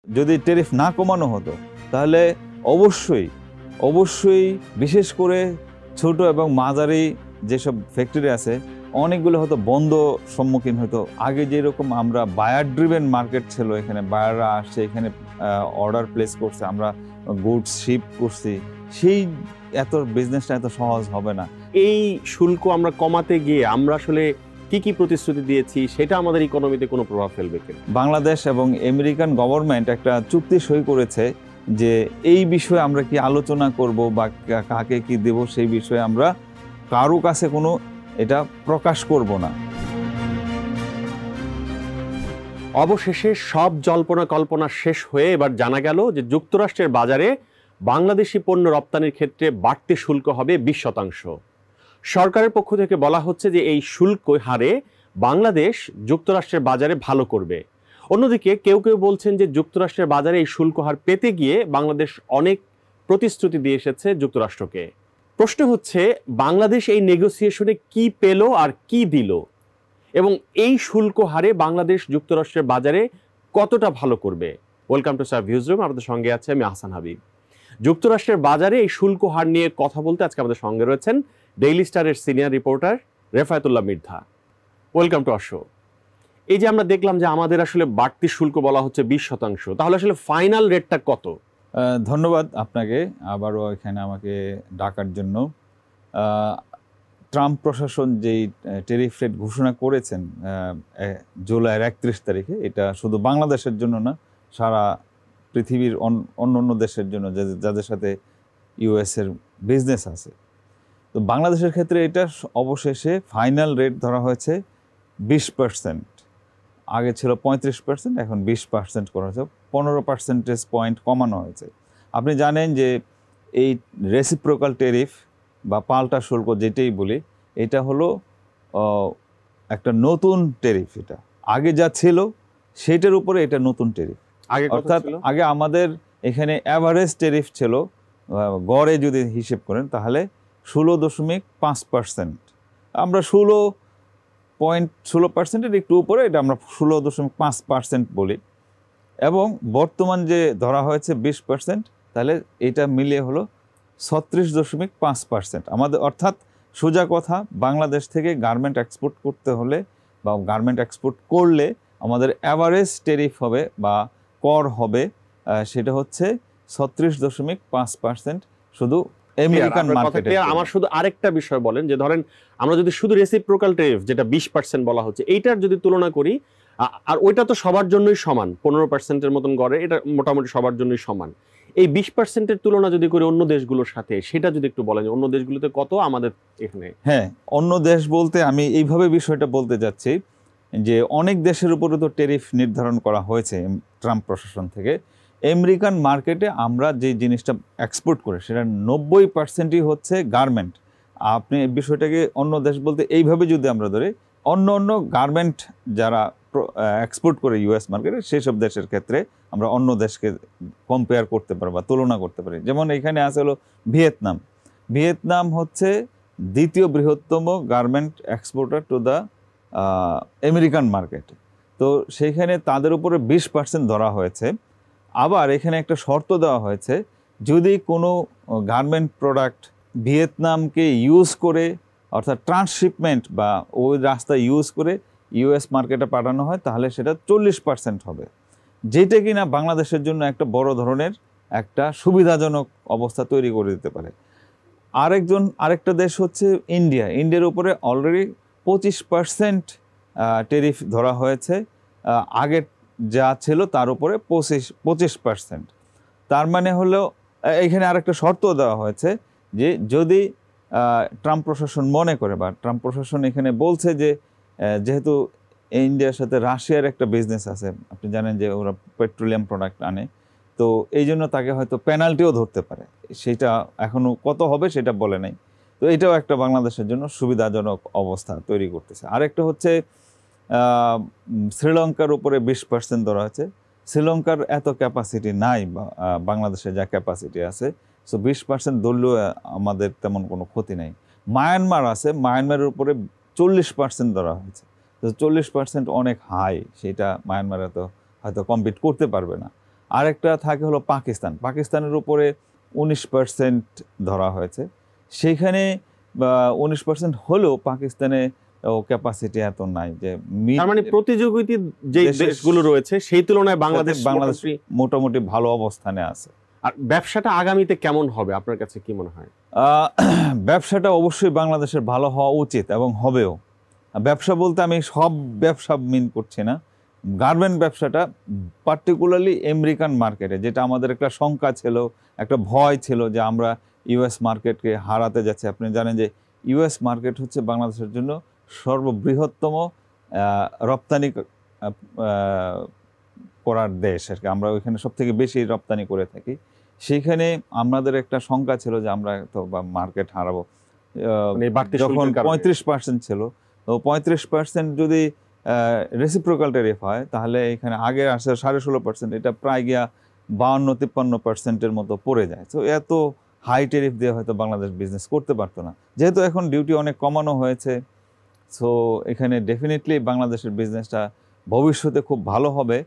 যদি ট্যারিফ না কমানো হতো তাহলে অবশ্যই অবশ্যই বিশেষ করে ছোট এবং মাঝারি যেসব ফ্যাক্টরি আছে অনেকগুলো হয়তো বন্ধ সম্মুখীন হতো। আগে যেরকম আমরা বায়ার ড্রিভেন মার্কেট ছিল, এখানে বায়াররা আসছে, এখানে অর্ডার প্লেস করছে, আমরা গুডস শিপ করছি, সেই এত বিজনেসটা এত সহজ হবে না। এই শুল্ক আমরা কমাতে গিয়ে আমরা আসলে কি কি প্রতিশ্রুতি দিয়েছি সেটা আমাদের ইকোনমিতে কোনো প্রভাব ফেলবে কিনা? বাংলাদেশ এবং আমেরিকান গভর্নমেন্ট একটা চুক্তি সই করেছে যে এই বিষয়ে আমরা কি আলোচনা করব বা কাকে কি দেব সেই বিষয়ে আমরা কারো কাছে কোনো এটা প্রকাশ করব না। অবশেষে সব জল্পনা কল্পনা শেষ হয়ে এবার জানা গেল যে যুক্তরাষ্ট্রের বাজারে বাংলাদেশি পণ্য রপ্তানির ক্ষেত্রে বাড়তি শুল্ক হবে 20%। সরকারের পক্ষ থেকে বলা হচ্ছে যে এই শুল্ক হারে বাংলাদেশ যুক্তরাষ্ট্রের বাজারে ভালো করবে। অন্যদিকে কেউ কেউ বলছেন যে যুক্তরাষ্ট্রের বাজারে এই শুল্ক হার পেতে গিয়ে বাংলাদেশ অনেক প্রতিশ্রুতি দিয়ে এসেছে যুক্তরাষ্ট্রকে। প্রশ্ন হচ্ছে, বাংলাদেশ এই নেগোসিয়েশনে কি পেল আর কি দিল, এবং এই শুল্ক হারে বাংলাদেশ যুক্তরাষ্ট্রের বাজারে কতটা ভালো করবে? Welcome to sir views room, আপনাদের সঙ্গে আছে আমি আহসান হাবিব। যুক্তরাষ্ট্রের বাজারে এই শুল্ক হার নিয়ে কথা বলতে আজকে আমাদের সঙ্গে রয়েছেন ডেইলি স্টারের senior reporter Refayetullah Mridha. Welcome to our show. এই যে আমরা দেখলাম যে আমাদের আসলে বাড়তি শুল্ক বলা হচ্ছে 20%, তাহলে আসলে ফাইনাল রেটটা কত? ধন্যবাদ আপনাকে আবারও এখানে আমাকে ডাকার জন্য। ট্রাম্প প্রশাসন যেই ট্যারিফ রেট ঘোষণা করেছেন জুলাইয়ের 31 তারিখে, এটা শুধু বাংলাদেশের জন্য না, সারা পৃথিবীর অন্য দেশের জন্য যাদের সাথে ইউএসের বিজনেস আছে। তো বাংলাদেশের ক্ষেত্রে এটা অবশেষে ফাইনাল রেট ধরা হয়েছে 20%। আগে ছিল 35%, এখন 20% করা হয়েছে, 15% পয়েন্ট কমানো হয়েছে। আপনি জানেন যে এই রেসিপ্রোকাল ট্যারিফ বা পাল্টা শুল্ক যেটাই বলি, এটা হলো একটা নতুন ট্যারিফ। এটা আগে যা ছিল সেটার উপরে এটা নতুন ট্যারিফ। অর্থাৎ আগে আমাদের এখানে অ্যাভারেজ ট্যারিফ ছিল, গড়ে যদি হিসেব করেন তাহলে 16.5%। আমরা 16.16%-এর একটু উপরে, এটা আমরা 16.5% বলি। এবং বর্তমান যে ধরা হয়েছে 20%, তাহলে এটা মিলিয়ে হলো 36.5%। আমাদের অর্থাৎ সোজা কথা, বাংলাদেশ থেকে গার্মেন্ট এক্সপোর্ট করতে হলে বা গার্মেন্ট এক্সপোর্ট করলে আমাদের অ্যাভারেজ ট্যারিফ হবে বা কর হবে, সেটা হচ্ছে 36.5% শুধু আমেরিকান মার্কেটে। আমার শুধু আরেকটা বিষয় বলেন, যে ধরেন আমরা যদি শুধু রেসিপ্রোকাল ট্যারিফ যেটা 20% বলা হচ্ছে এইটার যদি তুলনা করি, আর ওইটা তো সবার জন্যই সমান, 15%-এর মতন গড়ে, এটা মোটামুটি সবার জন্যই সমান। এই 20%-এর তুলনা যদি করি অন্য দেশগুলোর সাথে, সেটা যদি একটু বলেন অন্য দেশগুলোতে কত, আমাদের এখানে। হ্যাঁ, অন্য দেশ বলতে আমি এইভাবে বিষয়টা বলতে যাচ্ছি যে অনেক দেশের উপরে তো ট্যারিফ নির্ধারণ করা হয়েছে ট্রাম্প প্রশাসন থেকে। আমেরিকান মার্কেটে আমরা যে জিনিসটা এক্সপোর্ট করি সেটা 90%ই হচ্ছে গার্মেন্ট। আপনি এই বিষয়টাকে অন্য দেশ বলতে এইভাবে যদি আমরা ধরি, অন্য গার্মেন্ট যারা এক্সপোর্ট করে ইউএস মার্কেটে, সেসব দেশের ক্ষেত্রে আমরা অন্য দেশকে কম্পেয়ার করতে পারি বা তুলনা করতে পারি। যেমন এখানে আছে হলো ভিয়েতনাম। ভিয়েতনাম হচ্ছে দ্বিতীয় বৃহত্তম garment exporter to the American market. তো সেইখানে তাদের উপরে 20% ধরা হয়েছে। আবার এখানে একটা শর্ত দেওয়া হয়েছে, যদি কোনো গার্মেন্ট প্রোডাক্ট ভিয়েতনামকে ইউজ করে, অর্থাৎ ট্রান্সশিপমেন্ট বা ওই রাস্তা ইউজ করে ইউএস মার্কেটে পাঠানো হয়, তাহলে সেটা 40% হবে, যেটা কিনা বাংলাদেশের জন্য একটা বড় ধরনের একটা সুবিধাজনক অবস্থা তৈরি করে দিতে পারে। আরেকটা দেশ হচ্ছে ইন্ডিয়া। ইন্ডিয়ার উপরে অলরেডি 25% ট্যারিফ ধরা হয়েছে, আগে যা ছিল তার উপরে 25%। তার মানে হলো এখানে আরেকটা শর্ত দেওয়া হয়েছে যে যদি ট্রাম্প প্রশাসন মনে করে, বা ট্রাম্প প্রশাসন এখানে বলছে যে যেহেতু ইন্ডিয়ার সাথে রাশিয়ার একটা বিজনেস আছে, আপনি জানেন যে ওরা পেট্রোলিয়াম প্রোডাক্ট আনে, তো এই জন্য তাকে হয়তো পেনাল্টিও ধরতে পারে। সেটা এখনও কত হবে সেটা বলে নাই। তো এটাও একটা বাংলাদেশের জন্য সুবিধাজনক অবস্থা তৈরি করতেছে। আরেকটা হচ্ছে শ্রীলঙ্কার উপরে 20% ধরা হয়েছে। শ্রীলঙ্কার এত ক্যাপাসিটি নাই বাংলাদেশে যা ক্যাপাসিটি আছে, সো 20% ধরলেও আমাদের তেমন কোনো ক্ষতি নেই। মায়ানমার আছে, মায়ানমারের উপরে 40% ধরা হয়েছে। তো 40% অনেক হাই, সেটা মায়ানমারে তো হয়তো কম্পিট করতে পারবে না। আরেকটা থাকে হলো পাকিস্তান। পাকিস্তানের উপরে 19% ধরা হয়েছে। সেইখানে 19% হলেও পাকিস্তানে ক্যাপাসিটি এত নাই যে তার মানে প্রতিযোগিতা যে দেশগুলো রয়েছে সেই তুলনায় বাংলাদেশ মোটামুটি ভালো অবস্থানে আছে। আর ব্যবসাটা আগামীতে কেমন হবে আপনার কাছে কি মনে হয়? ব্যবসাটা অবশ্যই বাংলাদেশের ভালো হওয়া উচিত এবং হবেও। ব্যবসা বলতে আমি সব ব্যবসা মিন করছি না, গার্মেন্ট ব্যবসাটা পার্টিকুলারলি আমেরিকান মার্কেটে, যেটা আমাদের একটা শঙ্কা ছিল, একটা ভয় ছিল যে আমরা ইউএস মার্কেটকে হারাতে যাচ্ছি। আপনি জানেন যে ইউএস মার্কেট হচ্ছে বাংলাদেশের জন্য সর্ববৃহত্তম রপ্তানি করার দেশ আর কি। আমরা ওইখানে সব থেকে বেশি রপ্তানি করে থাকি। সেইখানে আমাদের একটা শঙ্কা ছিল যে আমরা তো মার্কেট হারাবো। যখন 35% ছিল, তো 35% যদি রেসিপ্রোকাল ট্যারিফ হয় তাহলে এখানে আগে আসে 16.5%, এটা প্রায় গিয়া 52-53% মতো পড়ে যায়। তো এত হাই ট্যারিফ দিয়ে হয়তো বাংলাদেশ বিজনেস করতে পারতো না। যেহেতু এখন ডিউটি অনেক কমানো হয়েছে, সো এখানে ডেফিনেটলি বাংলাদেশের বিজনেসটা ভবিষ্যতে খুব ভালো হবে।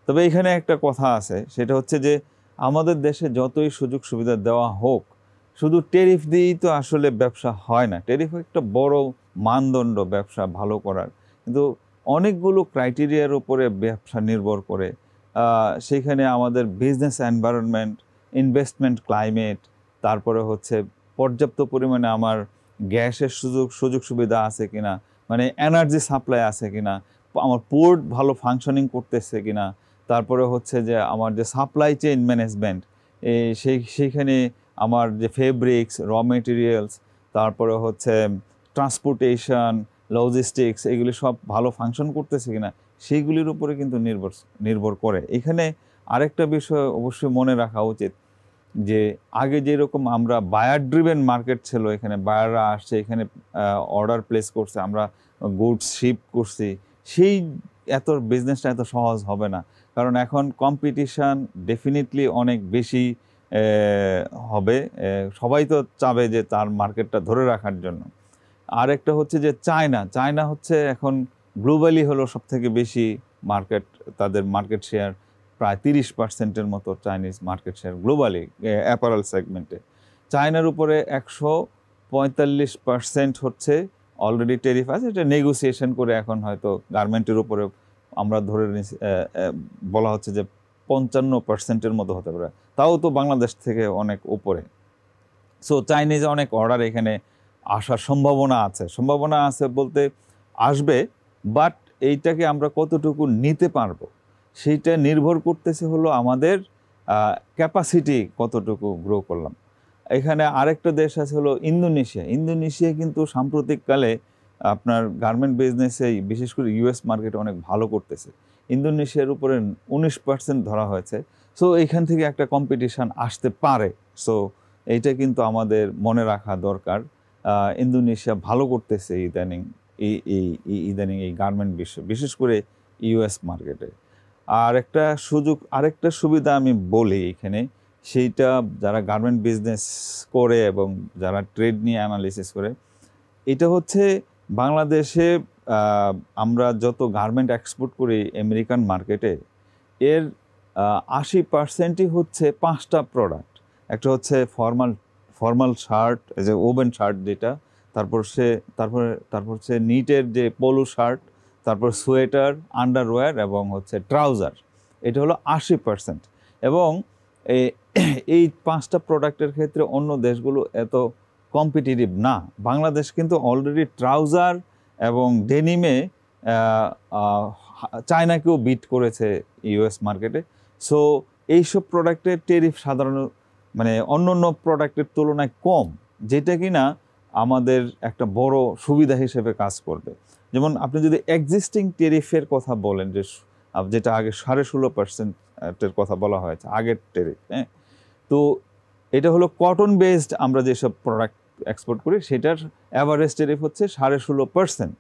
তবে এখানে একটা কথা আছে, সেটা হচ্ছে যে আমাদের দেশে যতই সুযোগ সুবিধা দেওয়া হোক, শুধু ট্যারিফ দিয়েই তো আসলে ব্যবসা হয় না। ট্যারিফ একটা বড় মানদণ্ড ব্যবসা ভালো করার, কিন্তু অনেকগুলো ক্রাইটেরিয়ার উপরে ব্যবসা নির্ভর করে। সেখানে আমাদের বিজনেস এনভায়রনমেন্ট, ইনভেস্টমেন্ট ক্লাইমেট, তারপরে হচ্ছে পর্যাপ্ত পরিমাণে আমার গ্যাসের সুযোগ সুবিধা আছে কিনা, মানে এনার্জি সাপ্লাই আছে কিনা, আমার পোর্ট ভালো ফাংশনিং করতেছে কিনা, তারপরে হচ্ছে যে আমার যে সাপ্লাই চেইন ম্যানেজমেন্ট, সেইখানে আমার যে ফেব্রিক্স, র মেটেরিয়ালস, তারপরে হচ্ছে ট্রান্সপোর্টেশন, লজিস্টিক্স, এগুলি সব ভালো ফাংশন করতেছে কিনা, সেইগুলির উপরে কিন্তু নির্ভর করে। এখানে আরেকটা বিষয় অবশ্যই মনে রাখা উচিত যে আগে যেরকম আমরা বায়ার ড্রিভেন মার্কেট ছিল, এখানে বায়াররা আসছে, এখানে অর্ডার প্লেস করছে, আমরা গুডস শিপ করছি, সেই বিজনেসটা এত সহজ হবে না। কারণ এখন কম্পিটিশান ডেফিনেটলি অনেক বেশি হবে। সবাই তো চাবে যে তার মার্কেটটা ধরে রাখার জন্য। আর একটা হচ্ছে যে চায়না হচ্ছে এখন গ্লোবালি হলো সব থেকে বেশি মার্কেট, তাদের মার্কেট শেয়ার প্রায় 30%-এর মতো Chinese market share globally apparel সেগমেন্টে। চায়নার উপরে 145% হচ্ছে অলরেডি ট্যারিফ আছে, এটা নেগোসিয়েশন করে এখন হয়তো গার্মেন্টের উপরে আমরা ধরে বলা হচ্ছে যে 55%-এর মতো হতে পারে, তাও তো বাংলাদেশ থেকে অনেক উপরে। সো চাইনিজ অনেক অর্ডার এখানে আসার সম্ভাবনা আছে বলতে আসবে, বাট এইটাকে আমরা কতটুকু নিতে পারবো সেইটা নির্ভর করতেছে হলো আমাদের ক্যাপাসিটি কতটুকু গ্রো করলাম। এখানে আরেকটা দেশ আছে হলো ইন্দোনেশিয়া কিন্তু সাম্প্রতিককালে আপনার গার্মেন্ট বিজনেসে বিশেষ করে ইউএস মার্কেটে অনেক ভালো করতেছে। ইন্দোনেশিয়ার উপরে 19% ধরা হয়েছে। সো এইখান থেকে একটা কম্পিটিশান আসতে পারে। সো এইটা কিন্তু আমাদের মনে রাখা দরকার। ইন্দোনেশিয়া ভালো করতেছে ইদানিং এই গার্মেন্ট বিশেষ করে ইউএস মার্কেটে। আরেকটা সুবিধা আমি বলি এখানে, সেইটা যারা গার্মেন্ট বিজনেস করে এবং যারা ট্রেড নিয়ে অ্যানালিসিস করে, এটা হচ্ছে বাংলাদেশে আমরা যত গার্মেন্ট এক্সপোর্ট করি আমেরিকান মার্কেটে, এর 80%ই হচ্ছে 5টা প্রোডাক্ট। একটা হচ্ছে ফর্মাল শার্ট, যে ওভেন শার্ট যেটা, তারপর হচ্ছে নিটের যে পোলো শার্ট, তারপর সোয়েটার, আন্ডারওয়্যার এবং হচ্ছে ট্রাউজার। এটা হলো 80%। এবং এই 5টা প্রোডাক্টের ক্ষেত্রে অন্য দেশগুলো এত কম্পিটিটিভ না। বাংলাদেশ কিন্তু অলরেডি ট্রাউজার এবং ডেনিমে চায়নাকেও বিট করেছে ইউএস মার্কেটে। সো এইসব প্রোডাক্টের ট্যারিফ সাধারণত মানে অন্য প্রোডাক্টের তুলনায় কম, যেটা কিনা আমাদের একটা বড় সুবিধা হিসেবে কাজ করবে। যেমন আপনি যদি এক্সিস্টিং ট্যারিফের কথা বলেন, যেটা আগে 16%-এর কথা বলা হয়েছে আগের ট্যারিফ, হ্যাঁ, তো এটা হলো কটন বেসড আমরা যেসব প্রোডাক্ট এক্সপোর্ট করি সেটার অ্যাভারেজ ট্যারিফ হচ্ছে 16.5%।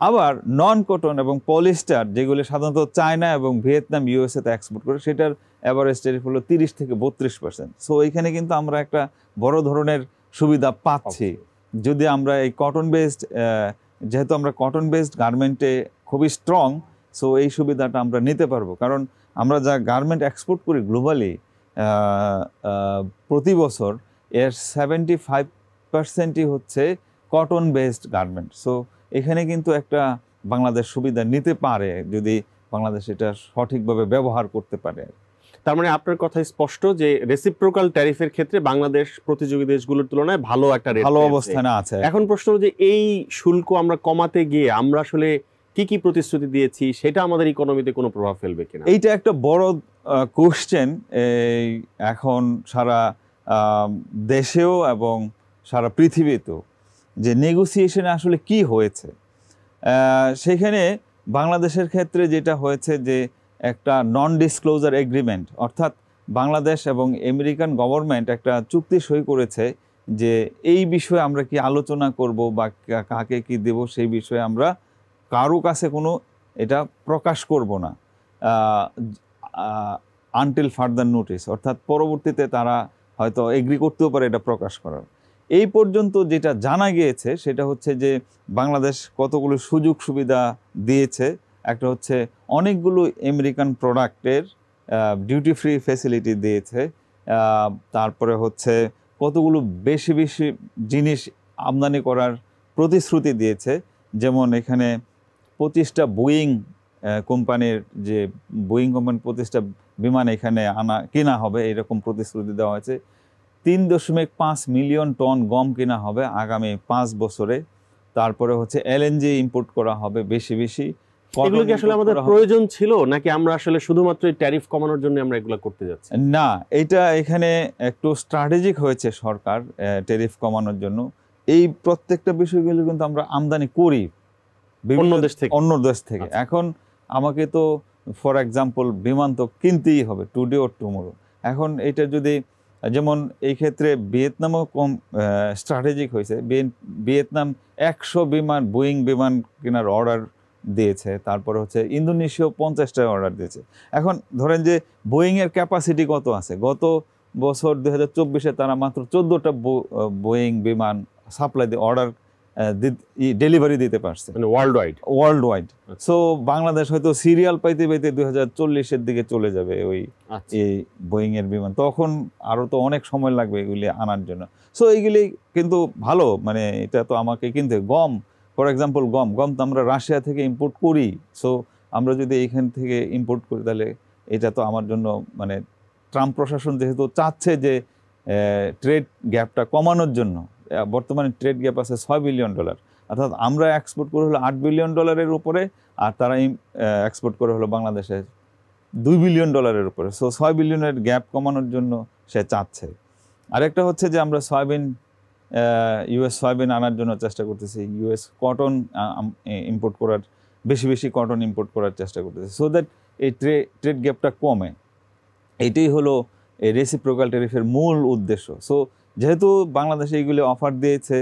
আবার নন কটন এবং পলিস্টার যেগুলি সাধারণত চায়না এবং ভিয়েতনাম ইউএসএতে এক্সপোর্ট করে, সেটার অ্যাভারেজ ট্যারিফ হলো 30-32%। সো এইখানে কিন্তু আমরা একটা বড় ধরনের সুবিধা পাচ্ছি যদি আমরা এই কটন বেসড, যেহেতু আমরা কটন বেসড গার্মেন্টে খুবই স্ট্রং, সো এই সুবিধাটা আমরা নিতে পারবো। কারণ আমরা যা গার্মেন্ট এক্সপোর্ট করি গ্লোবালি প্রতি বছর এর 75%ই হচ্ছে কটন বেসড গার্মেন্ট। সো এখানে কিন্তু একটা বাংলাদেশ সুবিধা নিতে পারে যদি বাংলাদেশ এটা সঠিকভাবে ব্যবহার করতে পারে। তার মানে আপনার কথা স্পষ্ট যে রেসিপ্রোকাল ট্যারিফের ক্ষেত্রে বাংলাদেশ প্রতিযোগী দেশগুলোর তুলনায় ভালো একটা রেট, ভালো অবস্থানে আছে। এখন প্রশ্ন যে এই শুল্ক আমরা কমাতে গিয়ে আমরা আসলে কি কি প্রতিশ্রুতি দিয়েছি, সেটা আমাদের ইকোনমিতে কোনো প্রভাব ফেলবে কিনা? এইটা একটা বড় কোশ্চেন এখন সারা দেশেও এবং সারা পৃথিবীতেও, যে নেগোসিয়েশনে আসলে কি হয়েছে। সেখানে বাংলাদেশের ক্ষেত্রে যেটা হয়েছে যে একটা নন ডিসক্লোজার এগ্রিমেন্ট, অর্থাৎ বাংলাদেশ এবং আমেরিকান গভর্নমেন্ট একটা চুক্তি সই করেছে যে এই বিষয়ে আমরা কি আলোচনা করব বা কাকে কি দেব সেই বিষয়ে আমরা কারো কাছে কোনো এটা প্রকাশ করব না আনটিল ফার্দার নোটিস, অর্থাৎ পরবর্তীতে তারা হয়তো এগ্রি করতেও পারে এটা প্রকাশ করার। এই পর্যন্ত যেটা জানা গিয়েছে সেটা হচ্ছে যে বাংলাদেশ কতগুলো সুযোগ সুবিধা দিয়েছে। একটা হচ্ছে অনেকগুলো আমেরিকান প্রোডাক্টের ডিউটি ফ্রি ফ্যাসিলিটি দিয়েছে, তারপরে হচ্ছে কতগুলো বেশি বেশি জিনিস আমদানি করার প্রতিশ্রুতি দিয়েছে। যেমন এখানে 25টা বোয়িং কোম্পানির, যে বোয়িং কোম্পানির 25টা বিমান এখানে কেনা হবে এরকম প্রতিশ্রুতি দেওয়া হয়েছে। 3.5 মিলিয়ন টন গম কেনা হবে আগামী 5 বছরে। তারপরে হচ্ছে এলএনজি ইম্পোর্ট করা হবে বেশি বেশি। এগুলো কি আসলে আমাদের প্রয়োজন ছিল নাকি আমরা আসলে শুধুমাত্র ট্যারিফ কমানোর জন্য আমরা এগুলো করতে যাচ্ছি? না, এটা এখানে একটু স্ট্র্যাটেজিক হয়েছে সরকার ট্যারিফ কমানোর জন্য। এই প্রত্যেকটা বিষয়গুলো কিন্তু আমরা আমদানি করি অন্য দেশ থেকে। এখন আমাকে তো ফর এক্সাম্পল বিমান তো কিনতেই হবে টুডে অর টুমোরো। এখন এটা যদি, যেমন এই ক্ষেত্রে ভিয়েতনামও কম স্ট্র্যাটেজিক হয়েছে। ভিয়েতনাম 100 বিমান বোয়িং বিমান কেনার অর্ডার দিয়েছে। তারপরে হচ্ছে ইন্দোনেশিয়াও 50টা অর্ডার দিয়েছে। এখন ধরেন যে বোয়িংয়ের ক্যাপাসিটি কত আছে, গত বছর 2024-এ তারা মাত্র 14টা বোয়িং বিমান সাপ্লাই দিয়ে অর্ডার ডেলিভারি দিতে পারছে, মানে ওয়ার্ল্ড ওয়াইড। সো বাংলাদেশ হয়তো সিরিয়াল পাইতে পাইতে 2040-এর দিকে চলে যাবে ওই এই বোয়িং এর বিমান। তখন আরো তো অনেক সময় লাগবে এগুলি আনার জন্য। সো এইগুলি কিন্তু ভালো, মানে এটা তো আমাকে কিনতে, গম ফর এক্সাম্পল গম তো আমরা রাশিয়া থেকে ইম্পোর্ট করি। সো আমরা যদি এইখান থেকে ইম্পোর্ট করি তাহলে এটা তো আমার জন্য, মানে ট্রাম্প প্রশাসন যেহেতু চাচ্ছে যে ট্রেড গ্যাপটা কমানোর জন্য, বর্তমানে ট্রেড গ্যাপ আছে $6 বিলিয়ন, অর্থাৎ আমরা এক্সপোর্ট করে হলো $8 বিলিয়ন উপরে, আর তারা এক্সপোর্ট করে হলো বাংলাদেশে $2 বিলিয়ন উপরে। সো 6 বিলিয়নের গ্যাপ কমানোর জন্য সে চাচ্ছে। আরেকটা হচ্ছে যে আমরা ইউএস সয়াবিন আনার জন্য চেষ্টা করতেছি, ইউএস কটন ইম্পোর্ট করার, বেশি বেশি কটন ইম্পোর্ট করার চেষ্টা করতেছি, সো দ্যাট এই ট্রেড গ্যাপটা কমে। এইটাই হলো এই রেসিপ্রোকাল ট্যারিফের মূল উদ্দেশ্য। সো যেহেতু বাংলাদেশে এইগুলি অফার দিয়েছে,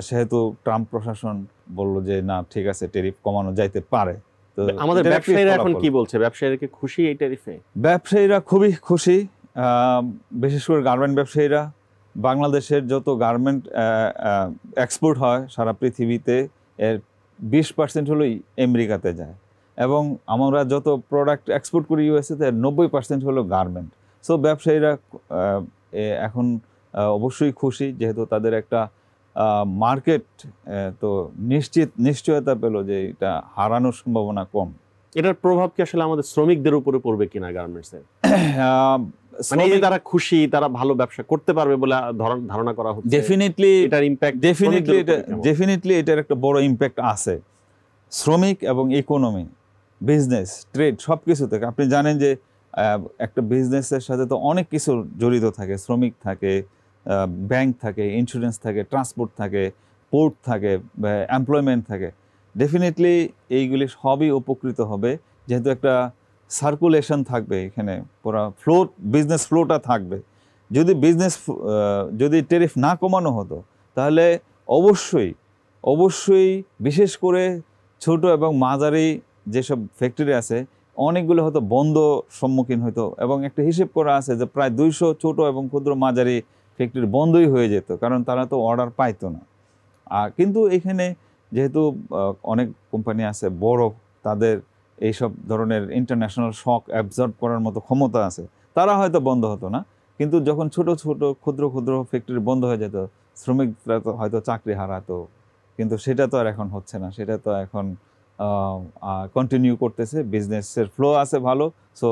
সেহেতু ট্রাম্প প্রশাসন বলল যে না ঠিক আছে, ট্যারিফ কমানো যাইতে পারে। তো আমাদের ব্যবসায়ীরা এখন কি বলছে? ব্যবসায়ীরা কি খুশি এই ট্যারিফে? ব্যবসায়ীরা খুবই খুশি, বিশেষ করে গার্মেন্ট ব্যবসায়ীরা। বাংলাদেশের যত গার্মেন্ট এক্সপোর্ট হয় সারা পৃথিবীতে এর 20% হলো আমেরিকাতে যায়, এবং আমরা যত প্রোডাক্ট এক্সপোর্ট করি ইউএসএতে 90% হলো গার্মেন্ট। সো ব্যবসায়ীরা এখন অবশ্যই খুশি, যেহেতু তাদের একটা মার্কেট তো নিশ্চয়তা পেল যে এটা হারানোর সম্ভাবনা কম। এটার প্রভাব কি আসলে আমাদের শ্রমিকদের উপরে পড়বে কিনা গার্মেন্টসের? মানে তারা খুশি, তারা ভালো ব্যবসা করতে পারবে বলে ধারণা করা হচ্ছে। ডেফিনেটলি এটার একটা বড় ইম্প্যাক্ট আছে শ্রমিক এবং ইকোনমি, বিজনেস, ট্রেড সব কিছু থেকে। আপনি জানেন যে একটা বিজনেসের সাথে তো অনেক কিছু জড়িত থাকে, শ্রমিক থাকে, ব্যাংক থাকে, ইন্স্যুরেন্স থাকে, ট্রান্সপোর্ট থাকে, পোর্ট থাকে, এমপ্লয়মেন্ট থাকে। ডেফিনেটলি এইগুলি সবই উপকৃত হবে, যেহেতু একটা সার্কুলেশন থাকবে এখানে, পুরো বিজনেস ফ্লোটা থাকবে। যদি ট্যারিফ না কমানো হতো তাহলে অবশ্যই বিশেষ করে ছোট এবং মাঝারি যেসব ফ্যাক্টরি আছে অনেকগুলো হয়তো বন্ধ সম্মুখীন হতো, এবং একটা হিসেব করা আছে যে প্রায় 200 ছোট এবং ক্ষুদ্র মাঝারি ফ্যাক্টরি বন্ধই হয়ে যেত, কারণ তারা তো অর্ডার পাইতো না। কিন্তু এখানে যেহেতু অনেক কোম্পানি আছে বড়, তাদের এইসব ধরনের ইন্টারন্যাশনাল শক অ্যাবজর্ব করার মতো ক্ষমতা আছে, তারা হয়তো বন্ধ হতো না। কিন্তু যখন ছোট ছোট ক্ষুদ্র ক্ষুদ্র ফ্যাক্টরি বন্ধ হয়ে যেত, শ্রমিকরা তো হয়তো চাকরি হারাতো, কিন্তু সেটা তো আর এখন হচ্ছে না। সেটা তো এখন কন্টিনিউ করতেছে, বিজনেসের ফ্লো আছে ভালো, সো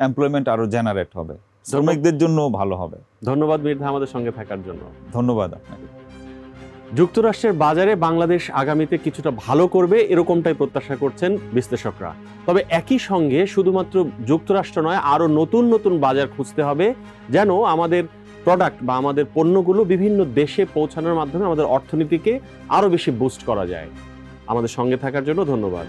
এমপ্লয়মেন্ট আরও জেনারেট হবে, শ্রমিকদের জন্য ভালো হবে। ধন্যবাদ মীর আমাদের সঙ্গে থাকার জন্য। ধন্যবাদ আপনাকে। যুক্তরাষ্ট্রের বাজারে বাংলাদেশ আগামীতে কিছুটা ভালো করবে এরকমটাই প্রত্যাশা করছেন বিশ্লেষকরা। তবে একই সঙ্গে শুধুমাত্র যুক্তরাষ্ট্র নয়, আরও নতুন নতুন বাজার খুঁজতে হবে, যেন আমাদের প্রোডাক্ট বা আমাদের পণ্যগুলো বিভিন্ন দেশে পৌঁছানোর মাধ্যমে আমাদের অর্থনীতিকে আরও বেশি বুস্ট করা যায়। আমাদের সঙ্গে থাকার জন্য ধন্যবাদ।